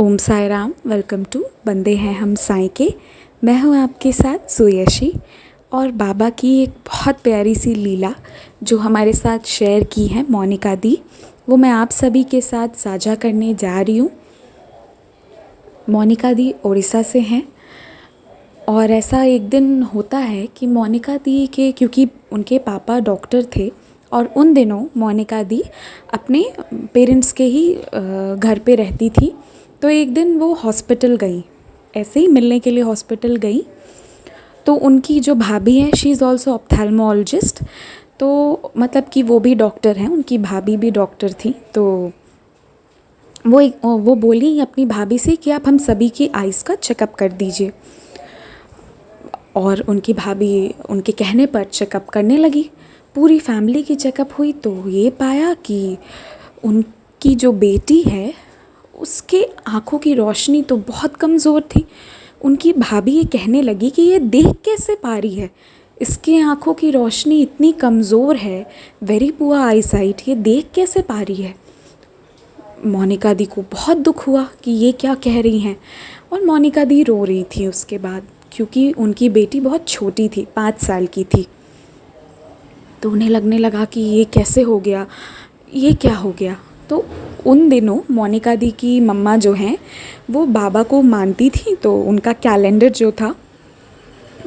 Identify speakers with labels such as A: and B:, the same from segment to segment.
A: Om Sai Ram. Welcome to बंदे हैं हम साईं के। मैं हूँ आपके साथ सुयशी और बाबा की एक बहुत प्यारी सी लीला जो हमारे साथ शेयर की है मोनिका दी, वो मैं आप सभी के साथ साझा करने जा रही हूँ। मोनिका दी उड़ीसा से हैं और ऐसा एक दिन होता है कि मोनिका दी के क्योंकि उनके पापा डॉक्टर थे और उन दिनों मोनिका दी अपने पेरेंट्स के ही घर पे रहती थी। तो एक दिन वो हॉस्पिटल गई, ऐसे ही मिलने के लिए हॉस्पिटल गई। तो उनकी जो भाभी हैं, शी इज़ ऑल्सो ऑप्थेल्मोलॉजिस्ट, तो मतलब कि वो भी डॉक्टर हैं, उनकी भाभी भी डॉक्टर थी। तो वो बोली अपनी भाभी से कि आप हम सभी की आइज़ का चेकअप कर दीजिए। और उनकी भाभी उनके कहने पर चेकअप करने लगी। पूरी फैमिली की चेकअप हुई तो ये पाया कि उनकी जो बेटी है उसके आँखों की रोशनी तो बहुत कमज़ोर थी। उनकी भाभी ये कहने लगी कि ये देख कैसे पा रही है, इसके आँखों की रोशनी इतनी कमज़ोर है, वेरी पुअर आई साइट, ये देख कैसे पा रही है। मोनिका दी को बहुत दुख हुआ कि ये क्या कह रही हैं और मोनिका दी रो रही थी उसके बाद, क्योंकि उनकी बेटी बहुत छोटी थी, 5 साल की थी। तो उन्हें लगने लगा कि ये कैसे हो गया, ये क्या हो गया। तो उन दिनों मोनिका दी की मम्मा जो हैं वो बाबा को मानती थी, तो उनका कैलेंडर जो था,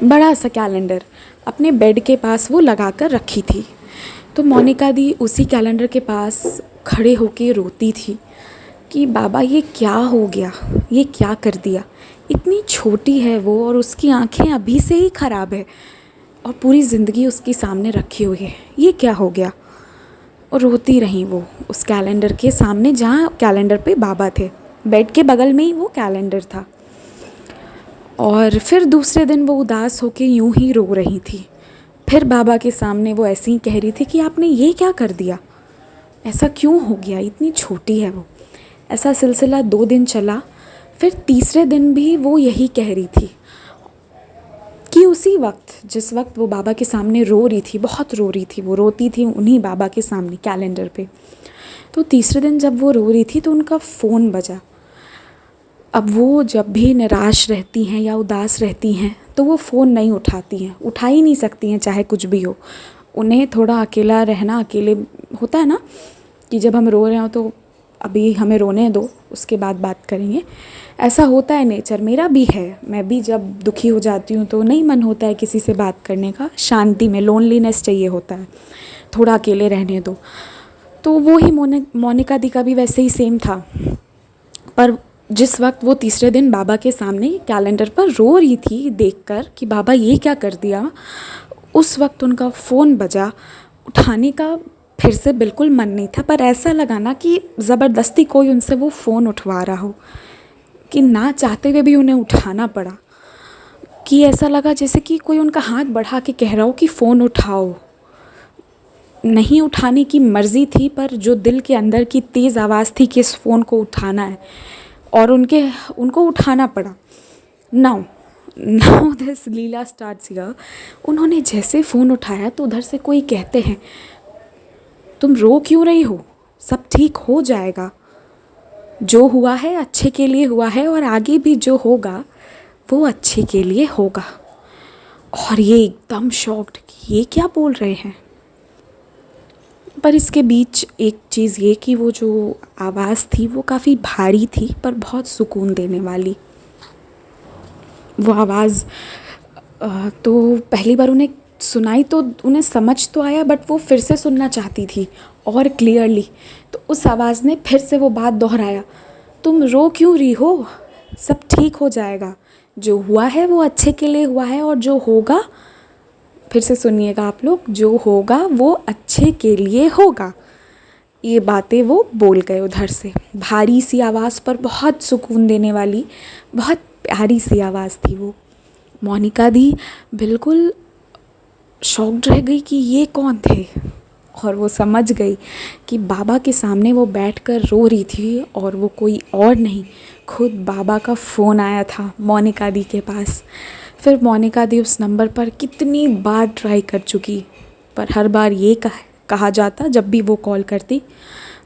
A: बड़ा सा कैलेंडर अपने बेड के पास वो लगा कर रखी थी। तो मोनिका दी उसी कैलेंडर के पास खड़े होके रोती थी कि बाबा ये क्या हो गया, ये क्या कर दिया। इतनी छोटी है वो और उसकी आंखें अभी से ही ख़राब है और पूरी ज़िंदगी उसके सामने रखी हुई है, ये क्या हो गया। और रोती रही वो उस कैलेंडर के सामने, जहाँ कैलेंडर पे बाबा थे, बेड के बगल में ही वो कैलेंडर था। और फिर दूसरे दिन वो उदास होके यूं ही रो रही थी। फिर बाबा के सामने वो ऐसे ही कह रही थी कि आपने ये क्या कर दिया, ऐसा क्यों हो गया, इतनी छोटी है वो। ऐसा सिलसिला 2 दिन चला। फिर तीसरे दिन भी वो यही कह रही थी कि उसी वक्त जिस वक्त वो बाबा के सामने रो रही थी, बहुत रो रही थी, वो रोती थी उन्हीं बाबा के सामने कैलेंडर पे। तो तीसरे दिन जब वो रो रही थी तो उनका फ़ोन बजा। अब वो जब भी निराश रहती हैं या उदास रहती हैं तो वो फ़ोन नहीं उठाती हैं, उठा ही नहीं सकती हैं चाहे कुछ भी हो। उन्हें थोड़ा अकेला रहना, अकेले होता है ना कि जब हम रो रहे हो तो अभी हमें रोने दो, उसके बाद बात करेंगे, ऐसा होता है नेचर, मेरा भी है। मैं भी जब दुखी हो जाती हूँ तो नहीं मन होता है किसी से बात करने का, शांति में लोनलीनेस चाहिए होता है, थोड़ा अकेले रहने दो। तो वो ही मोनिका दी का भी वैसे ही सेम था। पर जिस वक्त वो तीसरे दिन बाबा के सामने कैलेंडर पर रो रही थी देखकर कि बाबा ये क्या कर दिया, उस वक्त उनका फ़ोन बजा। उठाने का फिर से बिल्कुल मन नहीं था, पर ऐसा लगा ना कि ज़बरदस्ती कोई उनसे वो फ़ोन उठवा रहा हो, कि ना चाहते हुए भी उन्हें उठाना पड़ा। कि ऐसा लगा जैसे कि कोई उनका हाथ बढ़ा के कह रहा हो कि फ़ोन उठाओ। नहीं उठाने की मर्ज़ी थी, पर जो दिल के अंदर की तेज़ आवाज़ थी कि इस फ़ोन को उठाना है, और उनको उठाना पड़ा। Now this Leela starts here. उन्होंने जैसे फ़ोन उठाया तो उधर से कोई कहते हैं, तुम रो क्यों रही हो, सब ठीक हो जाएगा, जो हुआ है अच्छे के लिए हुआ है और आगे भी जो होगा वो अच्छे के लिए होगा। और ये एकदम शॉक्ड कि ये क्या बोल रहे हैं। पर इसके बीच एक चीज़ ये कि वो जो आवाज़ थी वो काफ़ी भारी थी पर बहुत सुकून देने वाली। वो आवाज़ तो पहली बार उन्हें सुनाई तो उन्हें समझ तो आया, बट वो फिर से सुनना चाहती थी और क्लियरली। तो उस आवाज़ ने फिर से वो बात दोहराया, तुम रो क्यों रही हो, सब ठीक हो जाएगा, जो हुआ है वो अच्छे के लिए हुआ है और जो होगा, फिर से सुनिएगा आप लोग, जो होगा वो अच्छे के लिए होगा। ये बातें वो बोल गए उधर से, भारी सी आवाज़ पर बहुत सुकून देने वाली, बहुत प्यारी सी आवाज़ थी वो। मोनिका दी बिल्कुल शॉक्ड रह गई कि ये कौन थे, और वो समझ गई कि बाबा के सामने वो बैठकर रो रही थी और वो कोई और नहीं, खुद बाबा का फ़ोन आया था मोनिका दी के पास। फिर मोनिका दी उस नंबर पर कितनी बार ट्राई कर चुकी, पर हर बार ये कहा जाता जब भी वो कॉल करती,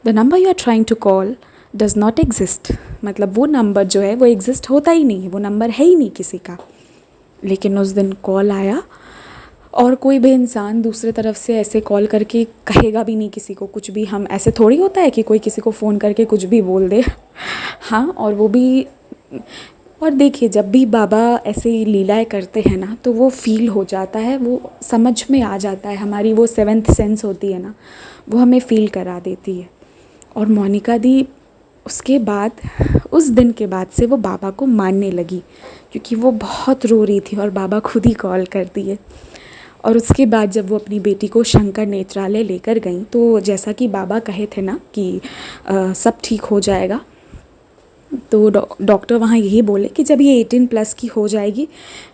A: the number you are trying to call does not exist, मतलब वो नंबर जो है वो एग्जिस्ट होता ही नहीं है, वो नंबर है ही नहीं किसी का। लेकिन उस दिन कॉल आया, और कोई भी इंसान दूसरे तरफ से ऐसे कॉल करके कहेगा भी नहीं किसी को कुछ भी। हम ऐसे थोड़ी होता है कि कोई किसी को फ़ोन करके कुछ भी बोल दे। हाँ, और वो भी, और देखिए जब भी बाबा ऐसे लीलाएं करते हैं ना तो वो फील हो जाता है, वो समझ में आ जाता है, हमारी वो सेवेंथ सेंस होती है ना, वो हमें फील करा देती है। और मोनिका दी उसके बाद, उस दिन के बाद से वो बाबा को मानने लगी, क्योंकि वो बहुत रो रही थी और बाबा खुद ही कॉल कर दिए। और उसके बाद जब वो अपनी बेटी को शंकर नेत्रालय लेकर गई, तो जैसा कि बाबा कहे थे ना कि सब ठीक हो जाएगा, तो डॉक्टर वहाँ यही बोले कि जब ये 18+ की हो जाएगी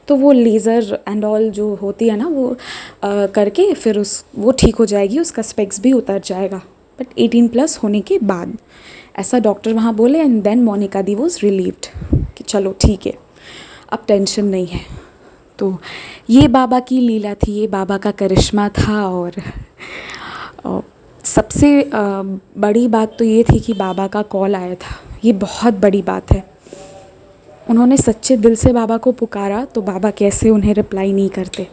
A: तो वो लेज़र एंड ऑल जो होती है ना वो करके फिर वो ठीक हो जाएगी, उसका स्पेक्स भी उतर जाएगा, बट 18+ होने के बाद, ऐसा डॉक्टर वहाँ बोले। एंड देन मोनिका दी वॉज रिलीव्ड कि चलो ठीक है, अब टेंशन नहीं है। तो ये बाबा की लीला थी, ये बाबा का करिश्मा था। और सबसे बड़ी बात तो ये थी कि बाबा का कॉल आया था, ये बहुत बड़ी बात है। उन्होंने सच्चे दिल से बाबा को पुकारा तो बाबा कैसे उन्हें रिप्लाई नहीं करते।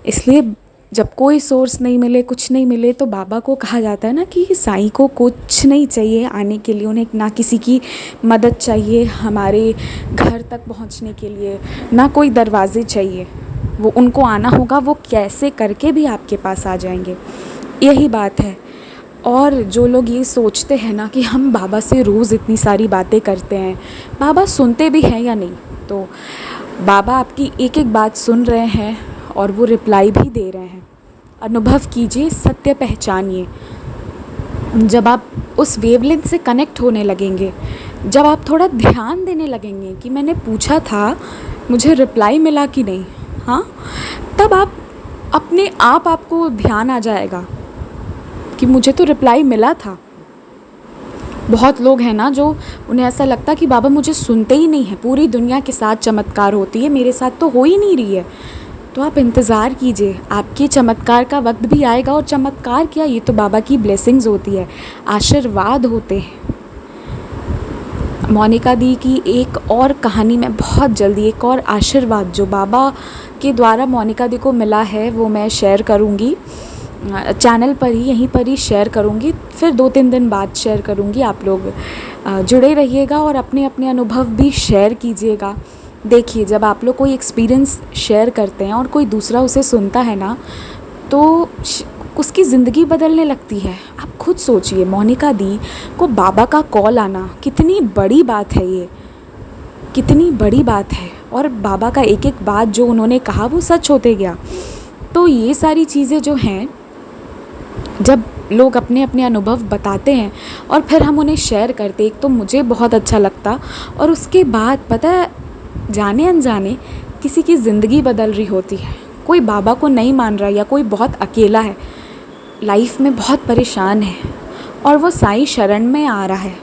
A: इसलिए जब कोई सोर्स नहीं मिले, कुछ नहीं मिले, तो बाबा को कहा जाता है ना कि साईं को कुछ नहीं चाहिए आने के लिए, उन्हें ना किसी की मदद चाहिए हमारे घर तक पहुंचने के लिए, ना कोई दरवाजे चाहिए, वो उनको आना होगा, वो कैसे करके भी आपके पास आ जाएंगे, यही बात है। और जो लोग ये सोचते हैं ना कि हम बाबा से रोज़ इतनी सारी बातें करते हैं, बाबा सुनते भी हैं या नहीं, तो बाबा आपकी एक एक बात सुन रहे हैं और वो रिप्लाई भी दे रहे हैं। अनुभव कीजिए, सत्य पहचानिए। जब आप उस वेवलेंथ से कनेक्ट होने लगेंगे, जब आप थोड़ा ध्यान देने लगेंगे कि मैंने पूछा था, मुझे रिप्लाई मिला कि नहीं, हाँ, तब आप अपने आप आपको ध्यान आ जाएगा कि मुझे तो रिप्लाई मिला था। बहुत लोग हैं ना जो उन्हें ऐसा लगता कि बाबा मुझे सुनते ही नहीं हैं, पूरी दुनिया के साथ चमत्कार होती है, मेरे साथ तो हो ही नहीं रही है। तो आप इंतज़ार कीजिए, आपके चमत्कार का वक्त भी आएगा। और चमत्कार क्या, ये तो बाबा की ब्लेसिंग्स होती है, आशीर्वाद होते हैं। मोनिका दी की एक और कहानी में बहुत जल्दी, एक और आशीर्वाद जो बाबा के द्वारा मोनिका दी को मिला है वो मैं शेयर करूँगी चैनल पर ही, यहीं पर ही शेयर करूँगी, फिर 2-3 दिन बाद शेयर करूँगी। आप लोग जुड़े रहिएगा और अपने अपने अनुभव भी शेयर कीजिएगा। देखिए, जब आप लोग कोई एक्सपीरियंस शेयर करते हैं और कोई दूसरा उसे सुनता है ना, तो उसकी ज़िंदगी बदलने लगती है। आप खुद सोचिए, मोनिका दी को बाबा का कॉल आना कितनी बड़ी बात है, ये कितनी बड़ी बात है। और बाबा का एक एक बात जो उन्होंने कहा वो सच होते गया। तो ये सारी चीज़ें जो हैं, जब लोग अपने अपने अनुभव बताते हैं और फिर हम उन्हें शेयर करते, एक तो मुझे बहुत अच्छा लगता, और उसके बाद पता है, जाने अनजाने किसी की ज़िंदगी बदल रही होती है। कोई बाबा को नहीं मान रहा, या कोई बहुत अकेला है, लाइफ में बहुत परेशान है, और वो साईं शरण में आ रहा है,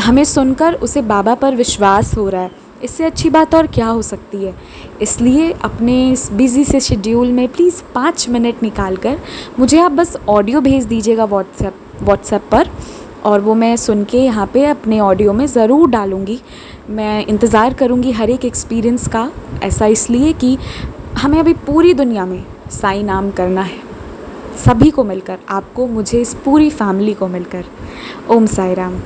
A: हमें सुनकर उसे बाबा पर विश्वास हो रहा है। इससे अच्छी बात और क्या हो सकती है। इसलिए अपने इस बिज़ी से शेड्यूल में प्लीज़ 5 मिनट निकाल कर मुझे आप बस ऑडियो भेज दीजिएगा व्हाट्सएप पर, और वो मैं सुन के यहाँ पे अपने ऑडियो में ज़रूर डालूँगी। मैं इंतज़ार करूँगी हर एक एक्सपीरियंस का। ऐसा इसलिए कि हमें अभी पूरी दुनिया में साईं नाम करना है, सभी को मिलकर, आपको, मुझे, इस पूरी फैमिली को मिलकर। ओम साई राम।